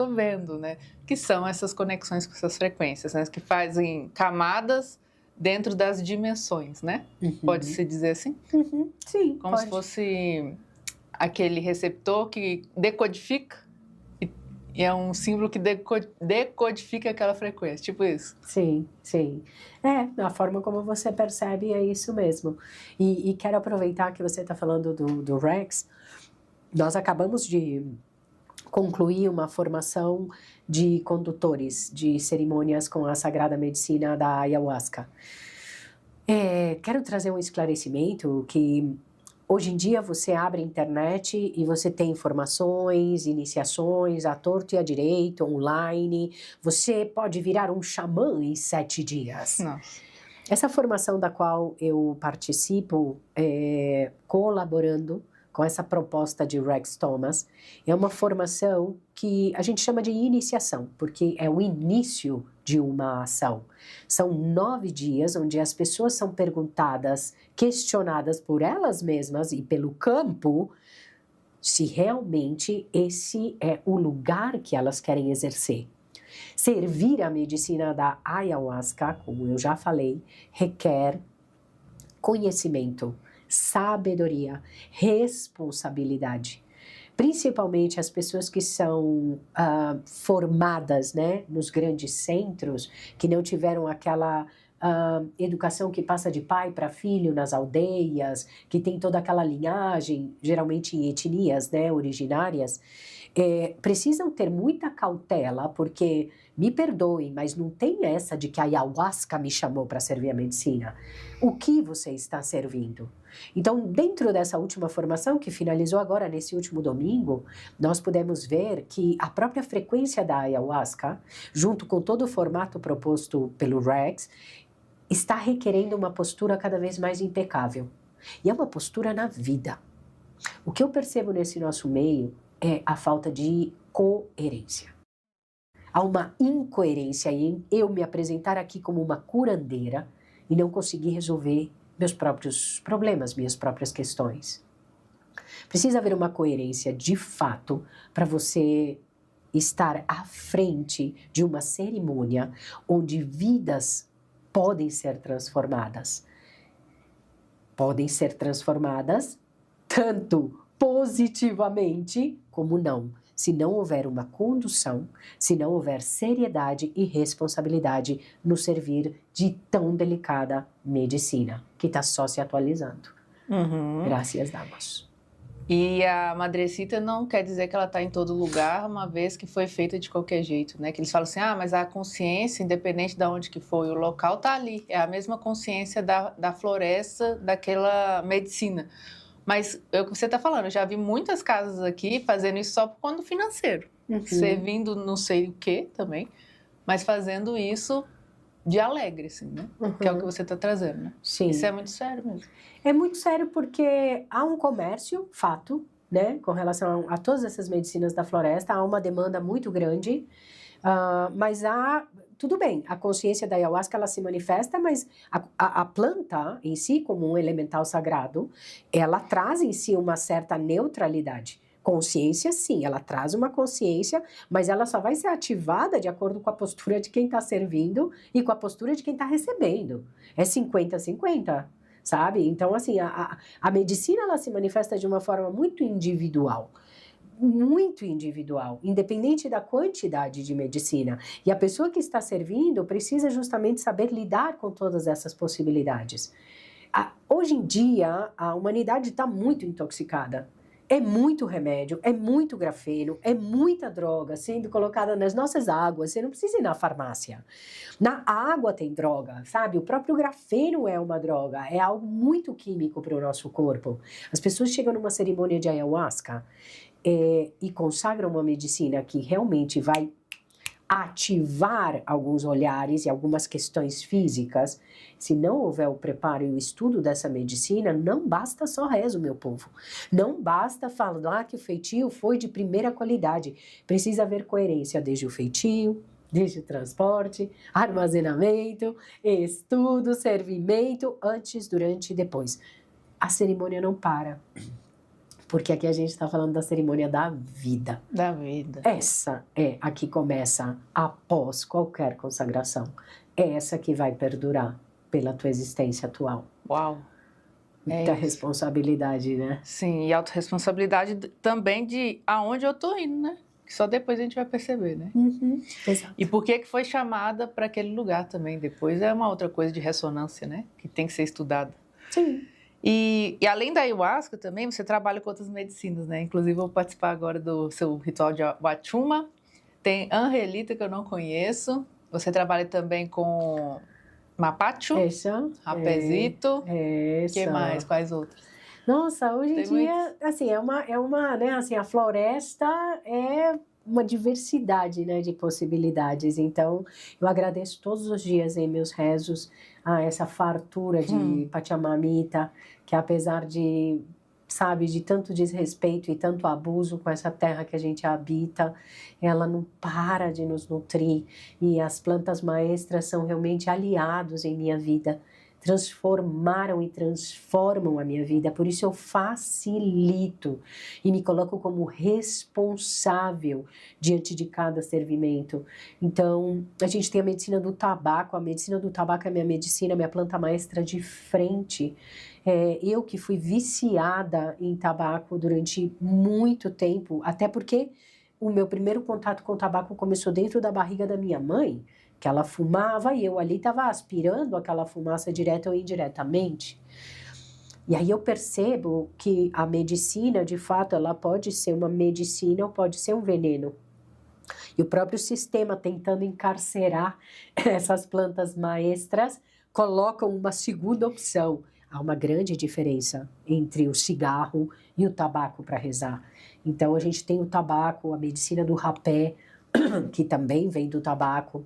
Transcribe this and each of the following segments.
vendo, né? Que são essas conexões com essas frequências, né? Que fazem camadas dentro das dimensões, né? Pode-se dizer assim? Sim, como se fosse aquele receptor que decodifica e é um símbolo que decodifica aquela frequência, tipo isso. Sim, sim. A forma como você percebe é isso mesmo. E quero aproveitar que você está falando do Rex. Nós acabamos de concluir uma formação de condutores de cerimônias com a Sagrada Medicina da Ayahuasca. Quero trazer um esclarecimento que hoje em dia você abre a internet e você tem informações, iniciações, à torto e à direito, online. Você pode virar um xamã em 7 dias. Nossa. Essa formação da qual eu participo, colaborando com essa proposta de Rex Thomas, é uma formação que a gente chama de iniciação, porque é o início de uma ação. São 9 dias onde as pessoas são perguntadas, questionadas por elas mesmas e pelo campo, se realmente esse é o lugar que elas querem exercer. Servir a medicina da Ayahuasca, como eu já falei, requer conhecimento, sabedoria, responsabilidade. Principalmente as pessoas que são formadas, né, nos grandes centros, que não tiveram aquela educação que passa de pai para filho nas aldeias, que tem toda aquela linhagem, geralmente em etnias, né, originárias, precisam ter muita cautela, porque, me perdoem, mas não tem essa de que a Ayahuasca me chamou para servir a medicina. O que você está servindo? Então, dentro dessa última formação, que finalizou agora nesse último domingo, nós pudemos ver que a própria frequência da Ayahuasca, junto com todo o formato proposto pelo Rex, está requerendo uma postura cada vez mais impecável. E é uma postura na vida. O que eu percebo nesse nosso meio é a falta de coerência. Há uma incoerência em eu me apresentar aqui como uma curandeira e não conseguir resolver meus próprios problemas, minhas próprias questões. Precisa haver uma coerência de fato para você estar à frente de uma cerimônia onde vidas podem ser transformadas. Podem ser transformadas tanto positivamente como não. Se não houver uma condução, se não houver seriedade e responsabilidade no servir de tão delicada medicina, que está só se atualizando. Graças a Deus. E a madrecita não quer dizer que ela está em todo lugar, uma vez que foi feita de qualquer jeito, né? Que eles falam assim, mas a consciência, independente de onde que foi, o local está ali. É a mesma consciência da floresta, daquela medicina. Mas é o que você está falando, eu já vi muitas casas aqui fazendo isso só por conta financeiro. Servindo não sei o que também, mas fazendo isso de alegre, assim, né? Que é o que você está trazendo, né? Sim. Isso é muito sério mesmo. É muito sério porque há um comércio, fato, né? Com relação a todas essas medicinas da floresta, há uma demanda muito grande, mas tudo bem, a consciência da Ayahuasca, ela se manifesta, mas a planta em si, como um elemental sagrado, ela traz em si uma certa neutralidade. Consciência, sim, ela traz uma consciência, mas ela só vai ser ativada de acordo com a postura de quem está servindo e com a postura de quem está recebendo. É 50-50, sabe? Então, assim, a medicina, ela se manifesta de uma forma muito individual, independente da quantidade de medicina. E a pessoa que está servindo precisa justamente saber lidar com todas essas possibilidades. Hoje em dia, a humanidade está muito intoxicada. É muito remédio, é muito grafeno, é muita droga sendo colocada nas nossas águas. Você não precisa ir na farmácia. Na água tem droga, sabe? O próprio grafeno é uma droga, é algo muito químico para o nosso corpo. As pessoas chegam numa cerimônia de ayahuasca e consagram uma medicina que realmente vai ativar alguns olhares e algumas questões físicas. Se não houver o preparo e o estudo dessa medicina, não basta só rezo, meu povo. Não basta falar que o feitio foi de primeira qualidade. Precisa haver coerência desde o feitio, desde o transporte, armazenamento, estudo, servimento, antes, durante e depois. A cerimônia não para. Porque aqui a gente está falando da cerimônia da vida. Da vida. Essa é a que começa após qualquer consagração. É essa que vai perdurar pela tua existência atual. Uau! Muita responsabilidade, né? Sim, e autorresponsabilidade também de aonde eu tô indo, né? Que só depois a gente vai perceber, né? Exato. E por que foi chamada para aquele lugar também depois é uma outra coisa de ressonância, né? Que tem que ser estudada. Sim. E além da ayahuasca também, você trabalha com outras medicinas, né? Inclusive, eu vou participar agora do seu ritual de Wachuma. Tem Angelita, que eu não conheço. Você trabalha também com Mapacho, Rapezito. O que mais? Quais outros? Nossa, hoje em dia, assim, né, assim, a floresta é uma diversidade, né, de possibilidades. Então, eu agradeço todos os dias em meus rezos a essa fartura de Pachamamita, que apesar de, sabe, de tanto desrespeito e tanto abuso com essa terra que a gente habita, ela não para de nos nutrir. E as plantas maestras são realmente aliados em minha vida. Transformaram e transformam a minha vida, por isso eu facilito e me coloco como responsável diante de cada servimento. Então, a gente tem a medicina do tabaco é minha medicina, minha planta maestra de frente. Eu que fui viciada em tabaco durante muito tempo, até porque o meu primeiro contato com o tabaco começou dentro da barriga da minha mãe, que ela fumava e eu ali estava aspirando aquela fumaça direta ou indiretamente. E aí eu percebo que a medicina, de fato, ela pode ser uma medicina ou pode ser um veneno. E o próprio sistema tentando encarcerar essas plantas maestras, colocam uma segunda opção. Há uma grande diferença entre o cigarro e o tabaco para rezar. Então a gente tem o tabaco, a medicina do rapé, que também vem do tabaco.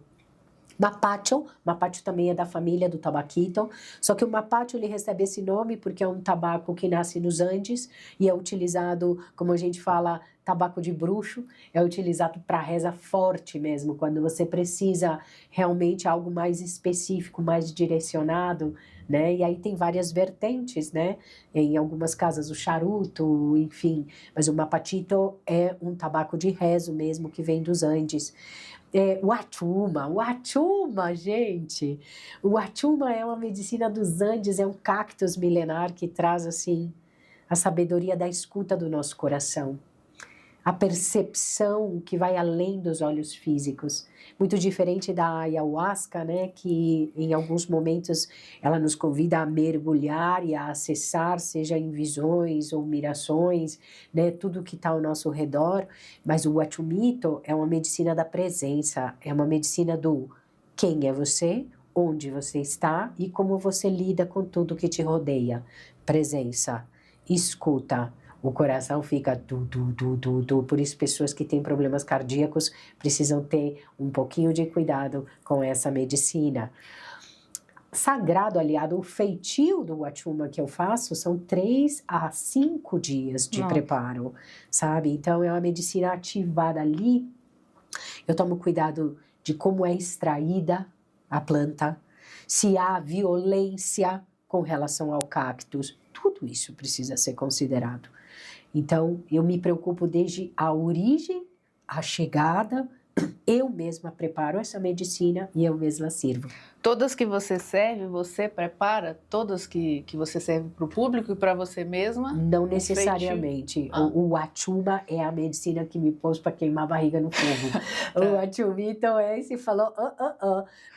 Mapacho também é da família do tabaquito, só que o mapacho ele recebe esse nome porque é um tabaco que nasce nos Andes e é utilizado, como a gente fala, tabaco de bruxo, é utilizado para reza forte mesmo, quando você precisa realmente algo mais específico, mais direcionado, né? E aí tem várias vertentes, né? Em algumas casas o charuto, enfim, mas o mapachito é um tabaco de rezo mesmo que vem dos Andes. O Wachuma, gente. O Wachuma é uma medicina dos Andes, é um cactus milenar que traz, assim, a sabedoria da escuta do nosso coração. A percepção que vai além dos olhos físicos. Muito diferente da ayahuasca, né? Que em alguns momentos ela nos convida a mergulhar e a acessar, seja em visões ou mirações, né? Tudo que está ao nosso redor. Mas o Wachumito é uma medicina da presença, é uma medicina do quem é você, onde você está e como você lida com tudo que te rodeia. Presença, escuta. O coração fica por isso pessoas que têm problemas cardíacos precisam ter um pouquinho de cuidado com essa medicina. Sagrado aliado, o feitio do Wachuma que eu faço são 3 a 5 dias de preparo, sabe? Então é uma medicina ativada ali. Eu tomo cuidado de como é extraída a planta, se há violência com relação ao cactus, tudo isso precisa ser considerado. Então, eu me preocupo desde a origem, a chegada, eu mesma preparo essa medicina e eu mesma sirvo. Todas que você serve, você prepara? Todas que você serve para o público e para você mesma? Não necessariamente. O Wachuma é a medicina que me pôs para queimar a barriga no fogo. O Wachumito é esse falou,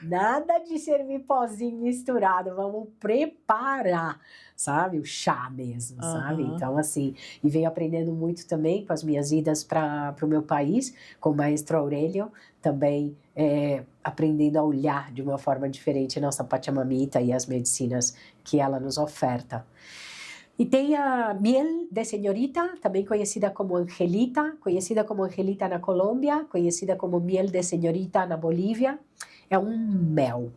nada de servir pozinho misturado, vamos preparar, sabe? O chá mesmo, sabe? Então, assim, e venho aprendendo muito também com as minhas idas para o meu país, com o maestro Aurélio, também aprendendo a olhar de uma forma diferente a nossa Pachamamita e as medicinas que ela nos oferta. E tem a miel de senhorita, também conhecida como Angelita na Colômbia, conhecida como miel de senhorita na Bolívia. É um mel,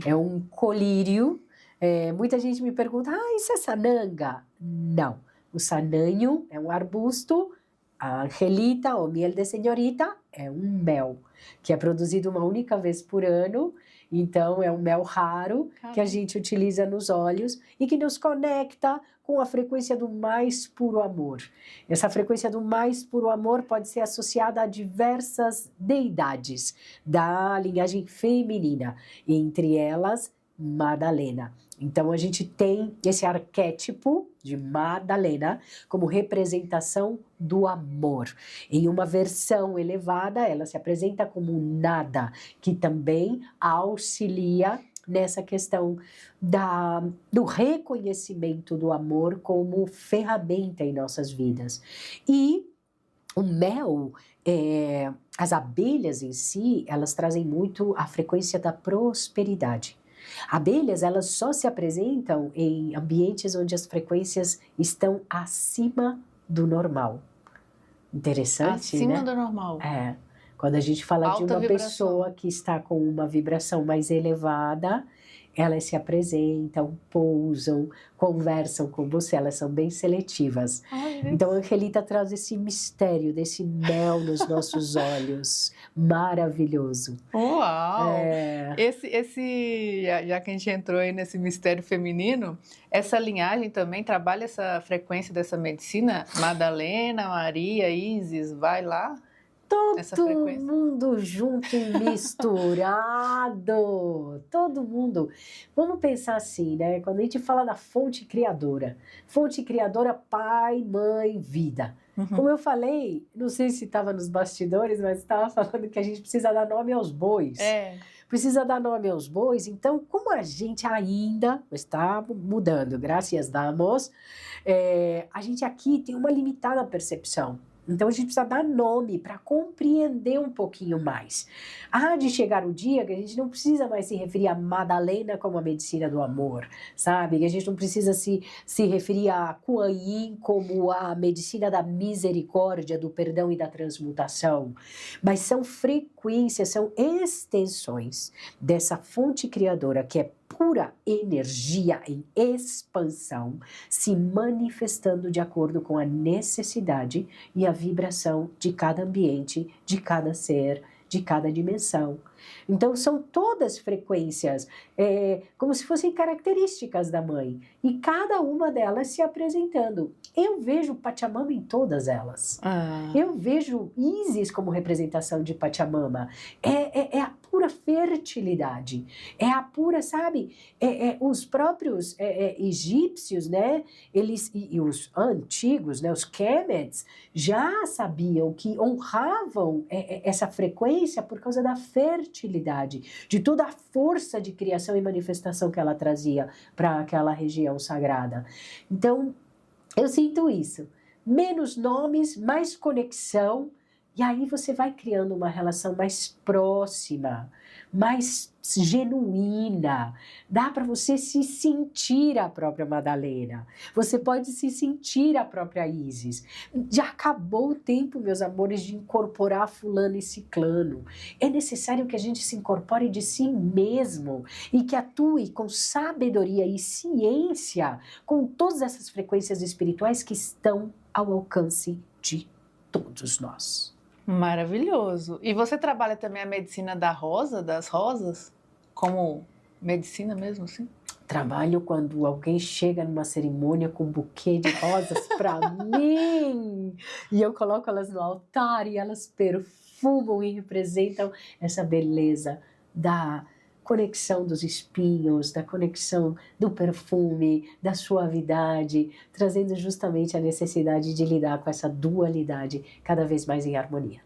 é um colírio. Muita gente me pergunta, isso é sananga? Não, o sananho é um arbusto, a Angelita ou miel de senhorita é um mel, que é produzido uma única vez por ano. Então, é um mel raro que a gente utiliza nos olhos e que nos conecta com a frequência do mais puro amor. Essa frequência do mais puro amor pode ser associada a diversas deidades da linhagem feminina, entre elas Madalena. Então, a gente tem esse arquétipo de Madalena como representação do amor. Em uma versão elevada, ela se apresenta como nada, que também auxilia nessa questão do reconhecimento do amor como ferramenta em nossas vidas. E o mel, as abelhas em si, elas trazem muito a frequência da prosperidade. Abelhas, elas só se apresentam em ambientes onde as frequências estão acima do normal. Interessante, acima né? do normal. É. Quando a gente fala Alta de uma vibração. pessoa que está com uma vibração mais elevada, elas se apresentam, pousam, conversam com você, elas são bem seletivas. Então, a Angelita traz esse mistério desse mel nos nossos olhos, maravilhoso. Uau! Já que a gente entrou aí nesse mistério feminino, essa linhagem também trabalha essa frequência dessa medicina? Madalena, Maria, Isis, vai lá? Todo mundo junto e misturado, todo mundo. Vamos pensar assim, né? Quando a gente fala da fonte criadora, pai, mãe, vida. Como eu falei, não sei se estava nos bastidores, mas estava falando que a gente precisa dar nome aos bois. Precisa dar nome aos bois. Então, como a gente ainda está mudando, graças a Deus, a gente aqui tem uma limitada percepção. Então, a gente precisa dar nome para compreender um pouquinho mais. Há de chegar o dia que a gente não precisa mais se referir a Madalena como a medicina do amor, sabe? Que a gente não precisa se referir a Kuan Yin como a medicina da misericórdia, do perdão e da transmutação. Mas são frequências, são extensões dessa fonte criadora que é pura energia em expansão, se manifestando de acordo com a necessidade e a vibração de cada ambiente, de cada ser, de cada dimensão. Então, são todas frequências, como se fossem características da mãe, e cada uma delas se apresentando. Eu vejo Pachamama em todas elas. Eu vejo Isis como representação de Pachamama. É a pura fertilidade, é a pura, sabe? Os próprios egípcios, né? Eles, e os antigos, né? Os Kemets, já sabiam que honravam essa frequência por causa da fertilidade, de toda a força de criação e manifestação que ela trazia para aquela região sagrada. Então, eu sinto isso. Menos nomes, mais conexão, e aí você vai criando uma relação mais próxima, mais genuína. Dá para você se sentir a própria Madalena. Você pode se sentir a própria Isis. Já acabou o tempo, meus amores, de incorporar fulano e ciclano. É necessário que a gente se incorpore de si mesmo e que atue com sabedoria e ciência com todas essas frequências espirituais que estão ao alcance de todos nós. Maravilhoso. E você trabalha também a medicina das rosas, como medicina mesmo, assim? Trabalho quando alguém chega numa cerimônia com um buquê de rosas para mim e eu coloco elas no altar e elas perfumam e representam essa beleza da conexão dos espinhos, da conexão do perfume, da suavidade, trazendo justamente a necessidade de lidar com essa dualidade cada vez mais em harmonia.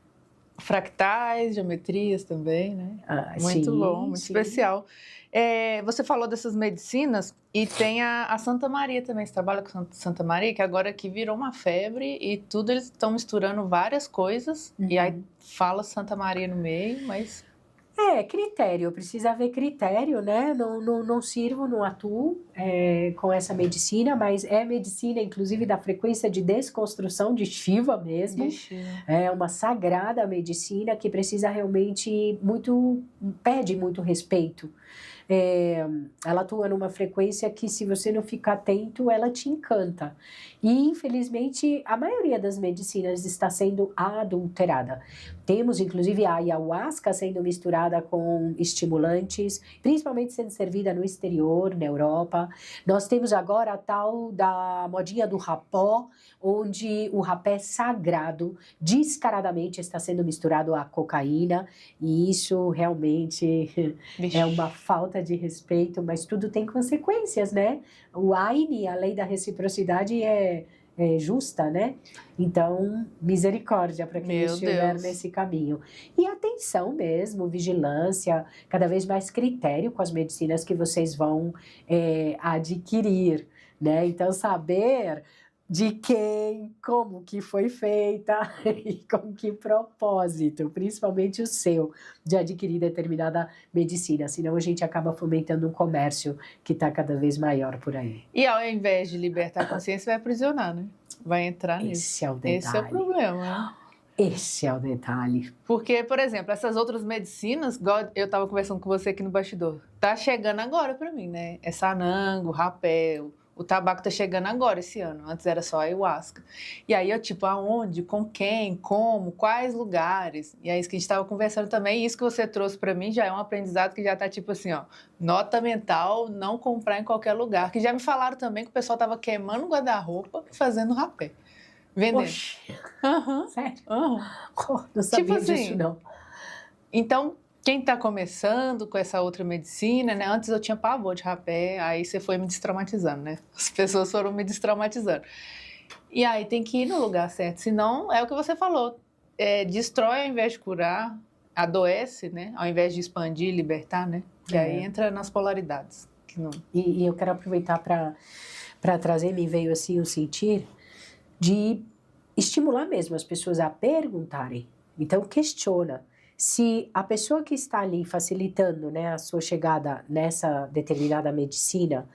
Fractais, geometrias também, né? Muito sim, bom, muito especial. Você falou dessas medicinas e tem a Santa Maria também. Você trabalha com Santa Maria, que agora aqui virou uma febre e tudo eles estão misturando várias coisas e aí fala Santa Maria no meio, mas... critério, precisa haver critério, né? Não sirvo, não atuo com essa medicina, mas é medicina, inclusive, da frequência de desconstrução de Shiva mesmo. É uma sagrada medicina que precisa realmente pede muito respeito. ela atua numa frequência que, se você não ficar atento, ela te encanta. E, infelizmente, a maioria das medicinas está sendo adulterada. Temos, inclusive, a ayahuasca sendo misturada com estimulantes, principalmente sendo servida no exterior, na Europa. Nós temos agora a tal da modinha do rapó, onde o rapé sagrado, descaradamente, está sendo misturado à cocaína, e isso realmente é uma falta de respeito, mas tudo tem consequências, né? O AINE, a lei da reciprocidade, é justa, né? Então, misericórdia para quem estiver nesse caminho. E atenção mesmo, vigilância, cada vez mais critério com as medicinas que vocês vão adquirir, né? Então, saber de quem, como que foi feita e com que propósito, principalmente o seu, de adquirir determinada medicina, senão a gente acaba fomentando um comércio que está cada vez maior por aí. E ao invés de libertar a consciência, vai aprisionar, né? Vai entrar nisso. Esse é o detalhe. Esse é o problema, né? Esse é o detalhe. Porque, por exemplo, essas outras medicinas, igual eu estava conversando com você aqui no bastidor, tá chegando agora para mim, né? É sanango, rapé, o tabaco tá chegando agora esse ano, antes era só ayahuasca. E aí eu tipo, aonde, com quem, como, quais lugares? E é isso que a gente estava conversando também, e isso que você trouxe para mim já é um aprendizado que já tá tipo assim, ó, nota mental, não comprar em qualquer lugar. Que já me falaram também que o pessoal tava queimando guarda-roupa e fazendo rapé. Vendendo. Oxi. Sério? Não sabia tipo assim, disso, não. Então, quem está começando com essa outra medicina, né? Antes eu tinha pavor de rapé, aí você foi me destraumatizando, né? As pessoas foram me destraumatizando. E aí tem que ir no lugar certo, senão é o que você falou, destrói ao invés de curar, adoece, né? Ao invés de expandir, libertar, né? E aí entra nas polaridades. Que não... e eu quero aproveitar para trazer, me veio assim o sentir de estimular mesmo as pessoas a perguntarem. Então, questiona. Se a pessoa que está ali facilitando, né, a sua chegada nessa determinada medicina,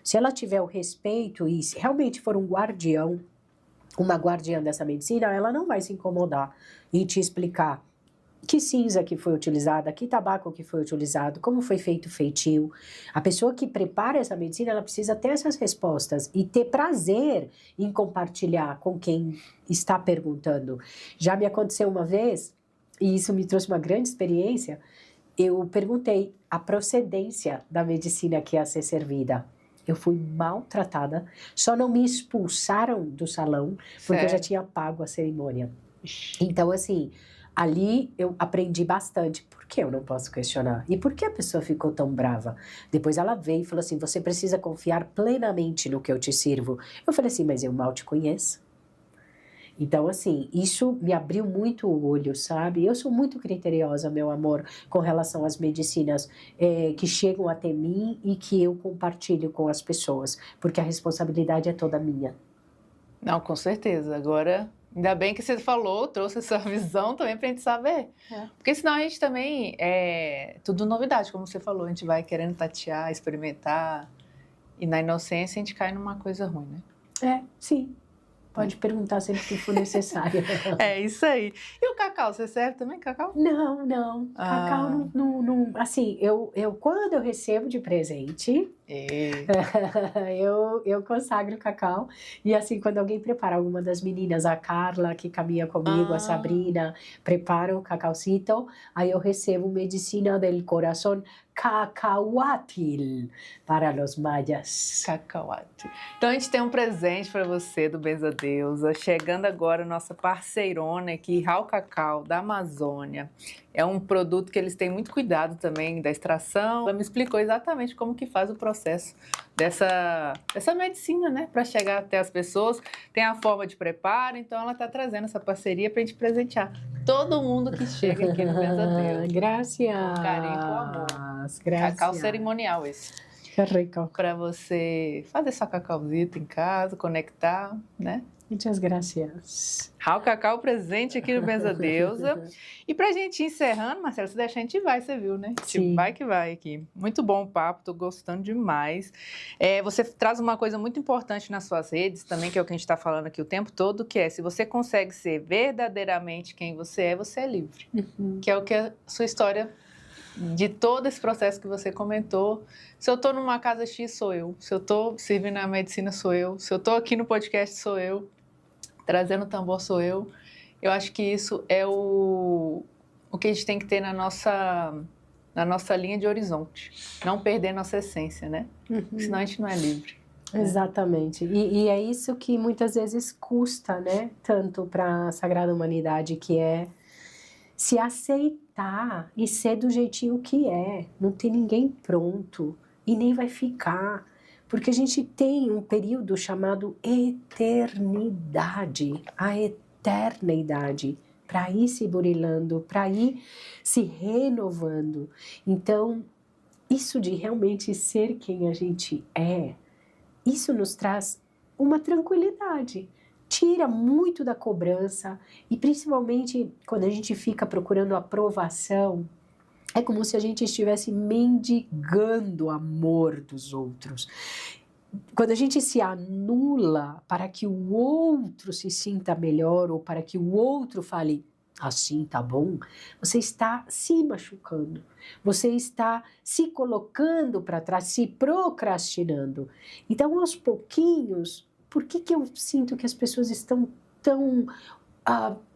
se ela tiver o respeito e se realmente for um guardião, uma guardiã dessa medicina, ela não vai se incomodar em te explicar que cinza que foi utilizada, que tabaco que foi utilizado, como foi feito o feitio. A pessoa que prepara essa medicina, ela precisa ter essas respostas e ter prazer em compartilhar com quem está perguntando. Já me aconteceu uma vez, e isso me trouxe uma grande experiência, eu perguntei a procedência da medicina que ia ser servida. Eu fui maltratada, só não me expulsaram do salão, porque eu já tinha pago a cerimônia. Então, assim, ali eu aprendi bastante. Por que eu não posso questionar? E por que a pessoa ficou tão brava? Depois ela veio e falou assim, você precisa confiar plenamente no que eu te sirvo. Eu falei assim, mas eu mal te conheço. Então, assim, isso me abriu muito o olho, sabe? Eu sou muito criteriosa, meu amor, com relação às medicinas que chegam até mim e que eu compartilho com as pessoas, porque a responsabilidade é toda minha. Não, com certeza. Agora, ainda bem que você falou, trouxe essa visão também pra gente saber. Porque senão a gente também, tudo novidade, como você falou, a gente vai querendo tatear, experimentar, e na inocência a gente cai numa coisa ruim, né? Sim. Pode perguntar sempre que for necessário. É isso aí. E o cacau, você serve também cacau? Não. Cacau não. Assim, eu quando eu recebo de presente, eu consagro cacau. E assim, quando alguém prepara, alguma das meninas, a Carla, que caminha comigo, a Sabrina, prepara o cacaucito, aí eu recebo medicina del corazón cacahuatil para os mayas. Cacahuatil. Então a gente tem um presente para você do Benza Deusa. Chegando agora nossa parceirona aqui, Raw Cacau, da Amazônia. É um produto que eles têm muito cuidado também da extração. Ela me explicou exatamente como que faz o processo dessa medicina, né? Para chegar até as pessoas. Tem a forma de preparo, então ela está trazendo essa parceria para a gente presentear todo mundo que chega aqui no Benza Deusa. Graças. Com carinho, com amor. Gracias. Cacau cerimonial esse. Que rico. Para você fazer sua cacauzita em casa, conectar, né? Muitas gracias. Raw Cacau presente aqui no Benza Deusa. E pra gente ir encerrando, Marcelo, se deixar a gente vai, você viu, né? Sim. Vai que vai aqui. Muito bom o papo, tô gostando demais. Você traz uma coisa muito importante nas suas redes também, que é o que a gente tá falando aqui o tempo todo, que é, se você consegue ser verdadeiramente quem você é livre. Que é o que a sua história de todo esse processo que você comentou. Se eu estou numa casa X, sou eu. Se eu estou servindo a medicina, sou eu. Se eu estou aqui no podcast, sou eu. Trazendo tambor, sou eu. Eu acho que isso é o que a gente tem que ter na nossa linha de horizonte. Não perder nossa essência, né? Senão a gente não é livre. Exatamente. E é isso que muitas vezes custa, né? Tanto para a Sagrada Humanidade, que é se aceitar e ser do jeitinho que é. Não tem ninguém pronto e nem vai ficar. Porque a gente tem um período chamado eternidade, a eterna idade, para ir se burilando, para ir se renovando. Então, isso de realmente ser quem a gente é, isso nos traz uma tranquilidade. Tira muito da cobrança e principalmente quando a gente fica procurando aprovação, é como se a gente estivesse mendigando o amor dos outros. Quando a gente se anula para que o outro se sinta melhor ou para que o outro fale assim tá bom, você está se machucando, você está se colocando para trás, se procrastinando. Então, aos pouquinhos, por que eu sinto que as pessoas estão tão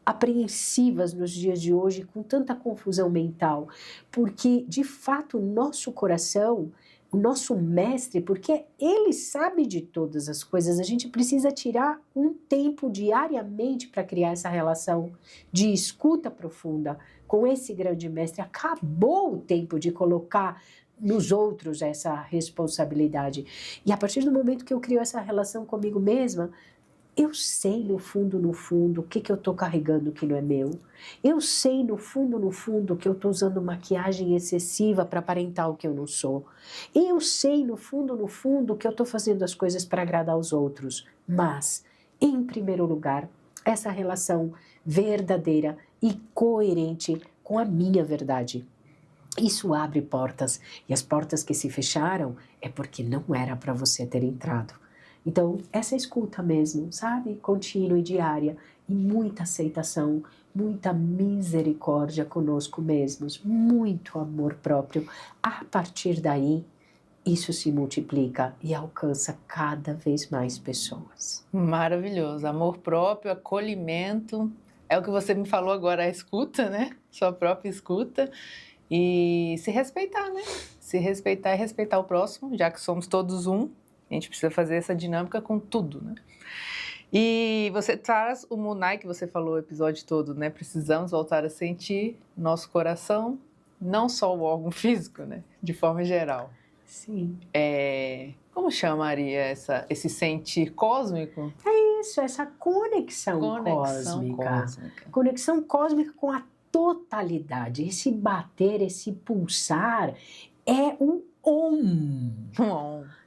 apreensivas nos dias de hoje, com tanta confusão mental? Porque, de fato, o nosso coração, o nosso mestre, porque ele sabe de todas as coisas, a gente precisa tirar um tempo diariamente para criar essa relação de escuta profunda com esse grande mestre. Acabou o tempo de colocar nos outros essa responsabilidade. E a partir do momento que eu crio essa relação comigo mesma, eu sei no fundo, o que eu estou carregando que não é meu. Eu sei no fundo, que eu estou usando maquiagem excessiva para aparentar o que eu não sou. Eu sei no fundo, que eu estou fazendo as coisas para agradar os outros. Mas, em primeiro lugar, essa relação verdadeira e coerente com a minha verdade. Isso abre portas, e as portas que se fecharam é porque não era para você ter entrado. Então, essa escuta mesmo, sabe? Contínua e diária, e muita aceitação, muita misericórdia conosco mesmos, muito amor próprio. A partir daí, isso se multiplica e alcança cada vez mais pessoas. Maravilhoso. Amor próprio, acolhimento. É o que você me falou agora, a escuta, né? Sua própria escuta. E se respeitar, né? Se respeitar e respeitar o próximo, já que somos todos um. A gente precisa fazer essa dinâmica com tudo, né? E você traz o Munai, que você falou o episódio todo, né? Precisamos voltar a sentir nosso coração, não só o órgão físico, né? De forma geral. Sim. Como chamaria esse sentir cósmico? É isso, essa conexão cósmica. Conexão cósmica com a totalidade. Esse bater, esse pulsar é o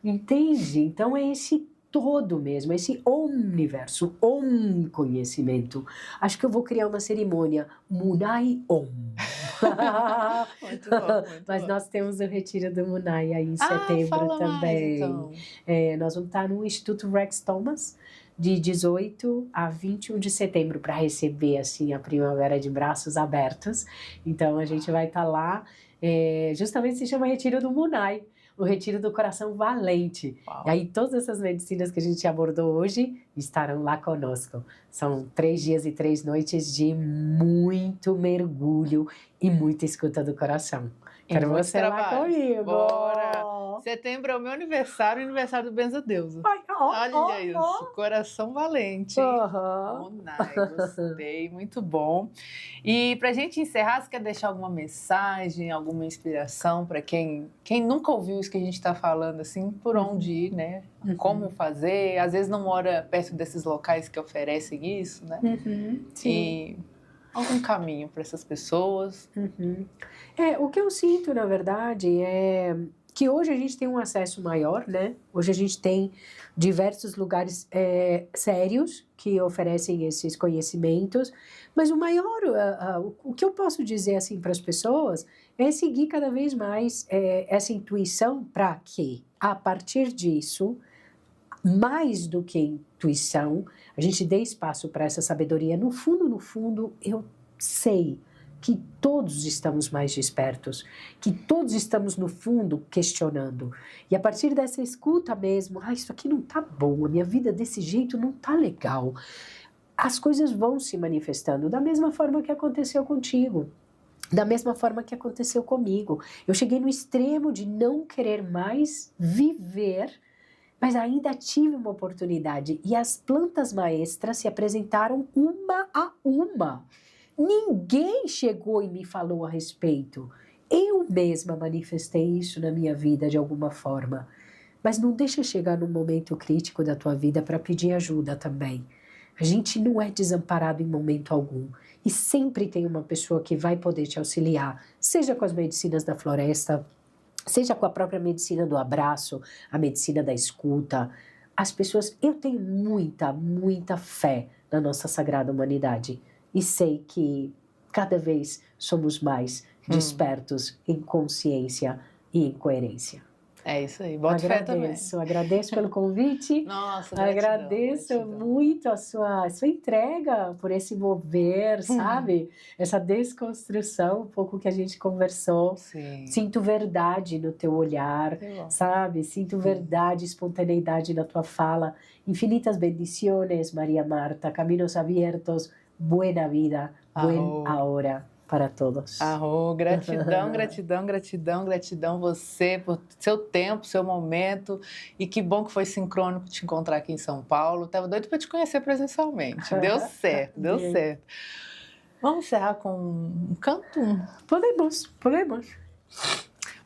entende? Então é esse todo mesmo, esse universo, conhecimento. Acho que eu vou criar uma cerimônia, Munai Om. Muito bom. Mas nós temos o retiro do Munai aí em setembro também. Mais, então. Nós vamos estar no Instituto Rex Thomas, de 18 a 21 de setembro, para receber assim a primavera de braços abertos. Então a gente vai estar lá. Justamente se chama Retiro do Munai, o Retiro do Coração Valente. Uau. E aí todas essas medicinas que a gente abordou hoje estarão lá conosco. São 3 dias e 3 noites de muito mergulho e muita escuta do coração. Quero você lá comigo. Bora! Setembro é o meu aniversário e o aniversário do Benza Deusa. Olha isso, Coração Valente. Munai, gostei, muito bom. E pra gente encerrar, você quer deixar alguma mensagem, alguma inspiração para quem nunca ouviu isso que a gente está falando, assim, por onde ir, né? Como fazer, às vezes não mora perto desses locais que oferecem isso, né? Sim. E algum caminho para essas pessoas. O que eu sinto, na verdade, é que hoje a gente tem um acesso maior, né? Hoje a gente tem diversos lugares sérios que oferecem esses conhecimentos, mas o que eu posso dizer assim para as pessoas é seguir cada vez mais essa intuição para que, a partir disso, mais do que intuição, a gente dê espaço para essa sabedoria. No fundo, eu sei que todos estamos mais despertos, que todos estamos no fundo questionando. E a partir dessa escuta mesmo, isso aqui não tá bom, a minha vida desse jeito não tá legal. As coisas vão se manifestando da mesma forma que aconteceu contigo. Da mesma forma que aconteceu comigo. Eu cheguei no extremo de não querer mais viver, mas ainda tive uma oportunidade. E as plantas maestras se apresentaram uma a uma. Ninguém chegou e me falou a respeito. Eu mesma manifestei isso na minha vida de alguma forma. Mas não deixa chegar num momento crítico da tua vida para pedir ajuda também. A gente não é desamparado em momento algum. E sempre tem uma pessoa que vai poder te auxiliar, seja com as medicinas da floresta, seja com a própria medicina do abraço, a medicina da escuta. As pessoas, eu tenho muita, muita fé na nossa sagrada humanidade. E sei que cada vez somos mais despertos em consciência e em coerência. É isso aí, bota fé também. Agradeço pelo convite. Nossa, gratidão, agradeço gratidão. muito a sua entrega por esse mover, sabe? Essa desconstrução, um pouco que a gente conversou. Sim. Sinto verdade no teu olhar, sabe? Sinto verdade, espontaneidade na tua fala. Infinitas bendiciones, Maria Marta. Caminos abiertos, buena vida, buena hora. Para todos. Gratidão, gratidão, gratidão, gratidão você por seu tempo, seu momento, e que bom que foi sincrônico te encontrar aqui em São Paulo. Tava doido para te conhecer presencialmente. Deu certo, deu certo. Vamos encerrar com um canto? Podemos.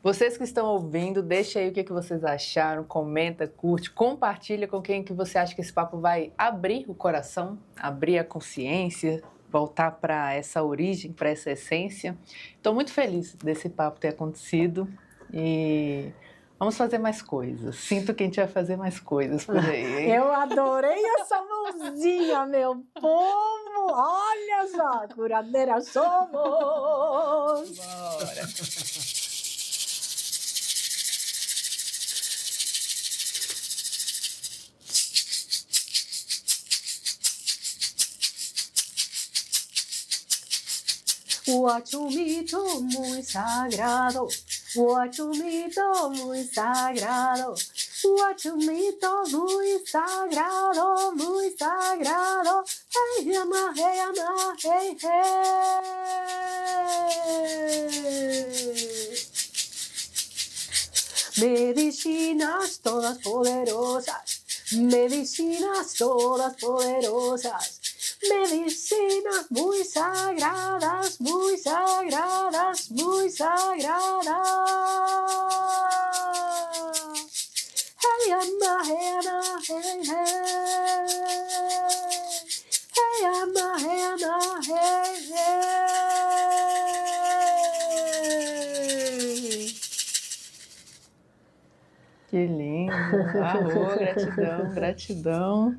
Vocês que estão ouvindo, deixa aí o que vocês acharam, comenta, curte, compartilha com quem que você acha que esse papo vai abrir o coração, abrir a consciência, voltar para essa origem, para essa essência. Estou muito feliz desse papo ter acontecido e vamos fazer mais coisas. Sinto que a gente vai fazer mais coisas por aí, hein? Eu adorei essa mãozinha, meu povo! Olha só, curandeira somos! Bora! Huachumito muy sagrado, huachumito muy sagrado, huachumito muy sagrado, muy sagrado. Hey, ama, hey, hey. Medicinas todas poderosas, medicinas todas poderosas. Medicinas muy sagradas, muy sagradas, muy sagradas. Hey, ama, hey, hey, hey. Hey, ama, hey, hey. Que lindo! Gratidão, gratidão.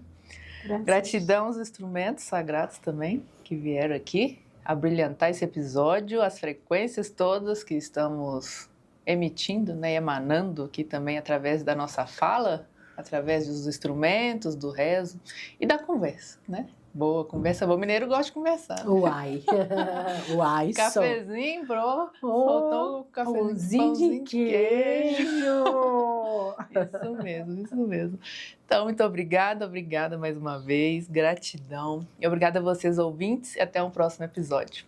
Gratidão aos instrumentos sagrados também que vieram aqui a brilhantar esse episódio, as frequências todas que estamos emitindo, né, emanando aqui também através da nossa fala, através dos instrumentos, do rezo e da conversa, né? Boa conversa, bom mineiro gosta de conversar. Uai, Cafezinho, bro. Faltou um cafezinho de queijo. Isso mesmo. Então, muito obrigada mais uma vez, gratidão. E obrigada a vocês ouvintes e até um próximo episódio.